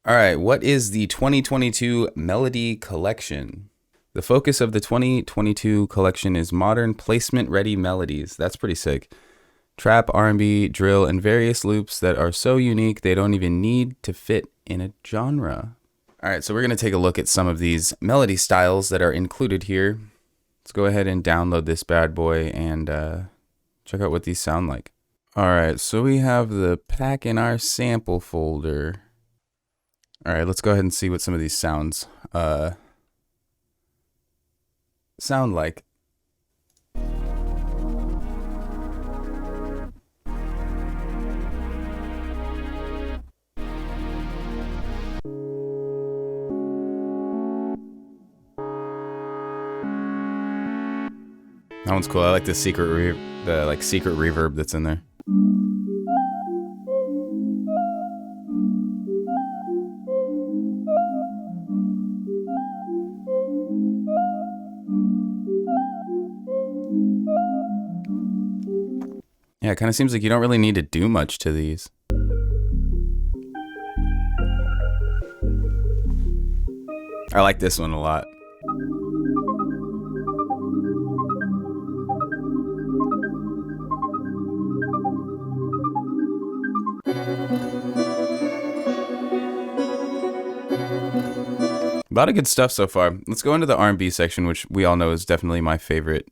All right, what is the 2022 Melody Collection? The focus of the 2022 collection is modern placement-ready melodies. That's pretty sick. Trap, R&B, drill, and various loops that are so unique they don't even need to fit in a genre. All right, so we're going to take a look at some of these melody styles that are included here. Let's go ahead and download this bad boy and check out what these sound like. All right, so we have the pack in our sample folder. All right, let's go ahead and see what some of these sounds sound like. That one's cool. I like the secret reverb that's in there. Yeah, it kind of seems like you don't really need to do much to these. I like this one a lot. A lot of good stuff so far. Let's go into the R&B section, which we all know is definitely my favorite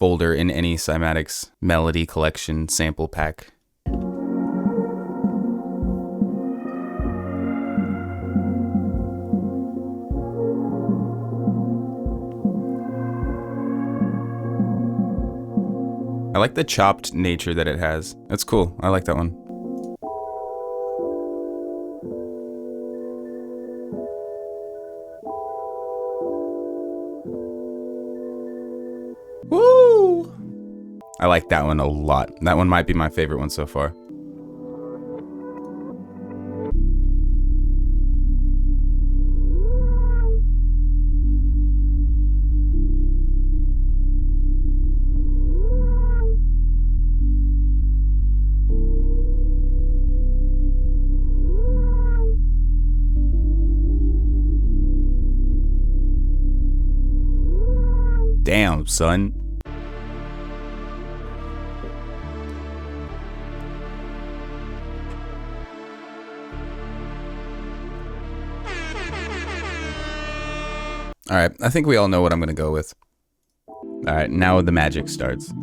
folder in any Cymatics melody collection sample pack. I like the chopped nature that it has. That's cool. I like that one. Woo! I like that one a lot. That one might be my favorite one so far. Damn, son. All right, I think we all know what I'm gonna go with. All right, now the magic starts.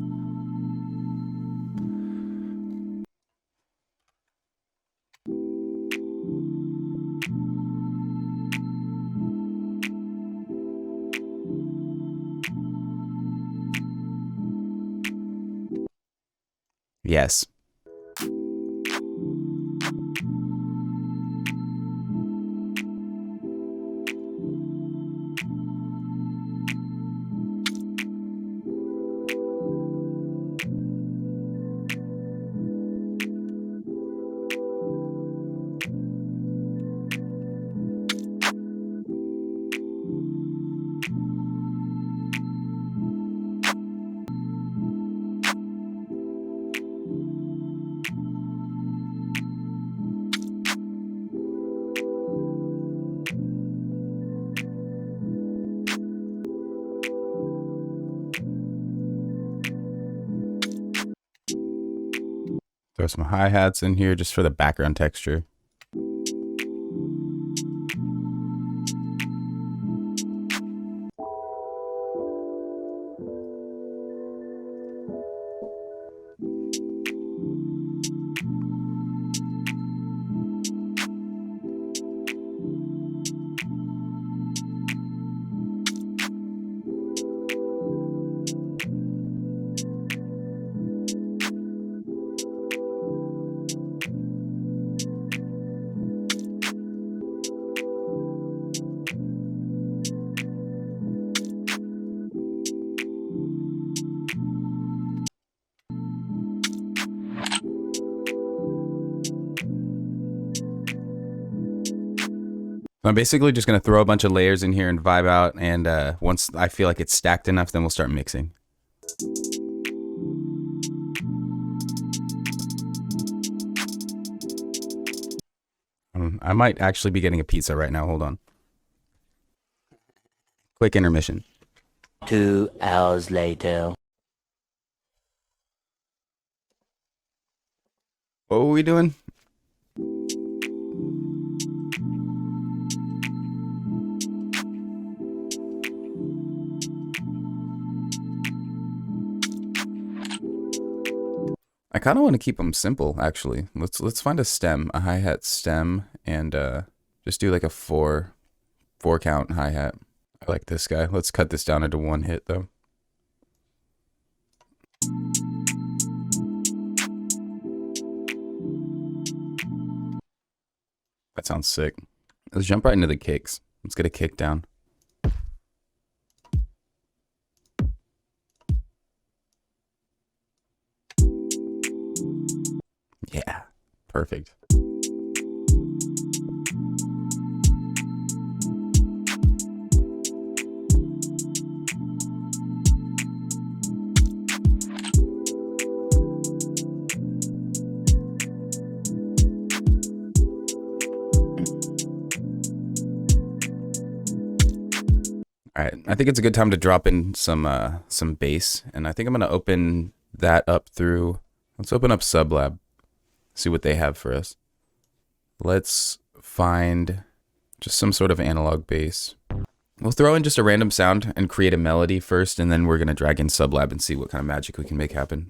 Yes. Throw some hi-hats in here just for the background texture. I'm basically just going to throw a bunch of layers in here and vibe out, and once I feel like it's stacked enough, then we'll start mixing. I might actually be getting a pizza right now. Hold on. Quick intermission. 2 hours later. What were we doing? I kind of want to keep them simple, actually. Let's find a stem, a hi-hat stem, and just do like a four count hi-hat. I like this guy. Let's cut this down into one hit, though. That sounds sick. Let's jump right into the kicks. Let's get a kick down. Yeah, perfect. All right, I think it's a good time to drop in some bass, and I think I'm gonna open that up through. Let's open up Sublab, see what they have for us. Let's find just some sort of analog bass. We'll throw in just a random sound and create a melody first, and then we're gonna drag in Sublab and see what kind of magic we can make happen.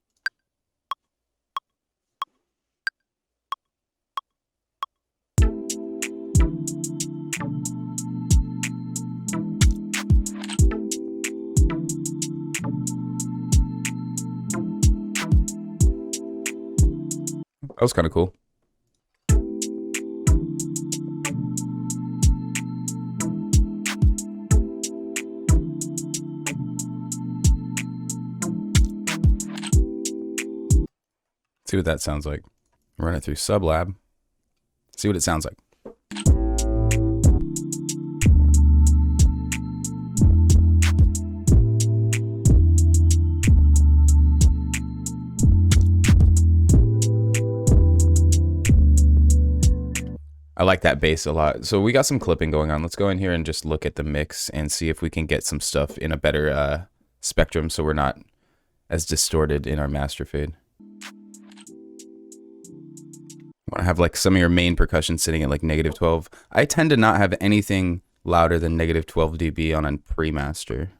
That was kind of cool. See what that sounds like. Run it through Sublab. See what it sounds like. I like that bass a lot. So we got some clipping going on. Let's go in here and just look at the mix and see if we can get some stuff in a better spectrum so we're not as distorted in our master fade. I want to have like some of your main percussion sitting at like -12. I tend to not have anything louder than -12 dB on a pre-master.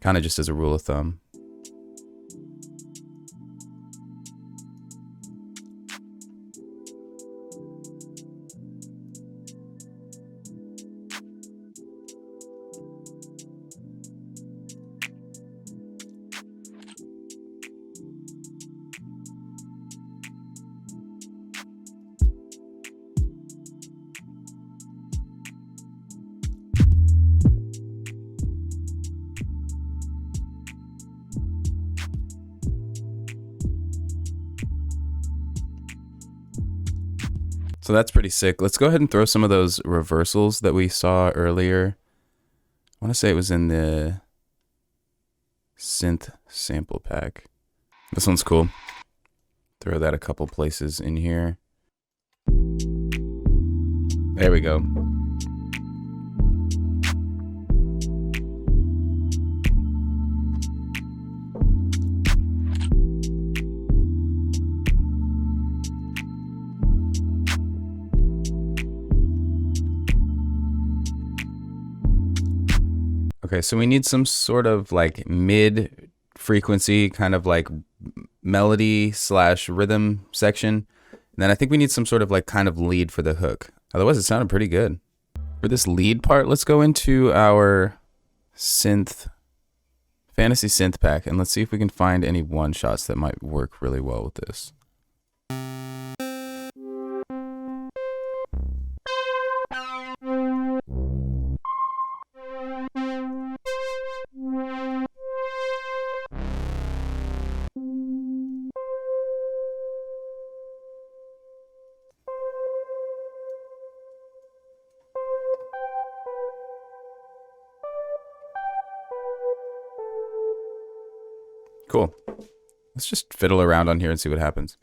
Kind of just as a rule of thumb. So that's pretty sick. Let's go ahead and throw some of those reversals that we saw earlier. I want to say it was in the synth sample pack. This one's cool. Throw that a couple places in here. There we go. Okay, so we need some sort of like mid frequency kind of like melody / rhythm section. And then I think we need some sort of like kind of lead for the hook. Otherwise it sounded pretty good. For this lead part, let's go into our synth, Fantasy Synth pack, and let's see if we can find any one shots that might work really well with this. Cool. Let's just fiddle around on here and see what happens.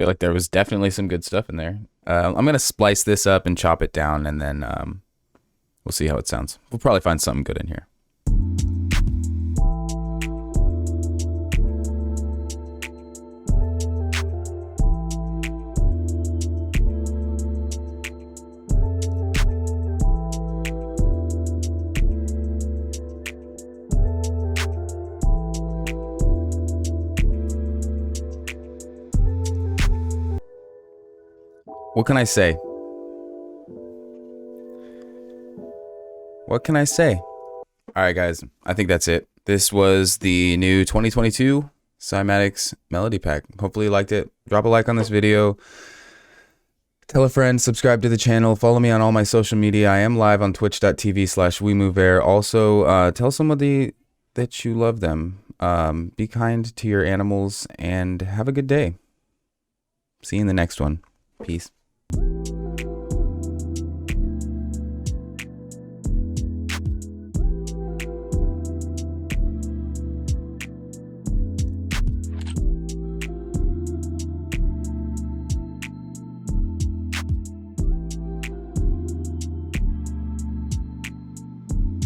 feel like there was definitely some good stuff in there. I'm going to splice this up and chop it down, and then we'll see how it sounds. We'll probably find something good in here. What can I say? What can I say? All right, guys. I think that's it. This was the new 2022 Cymatics Melody Pack. Hopefully you liked it. Drop a like on this video. Tell a friend. Subscribe to the channel. Follow me on all my social media. I am live on twitch.tv/WEMOVEAIR. Also, tell somebody that you love them. Be kind to your animals and have a good day. See you in the next one. Peace.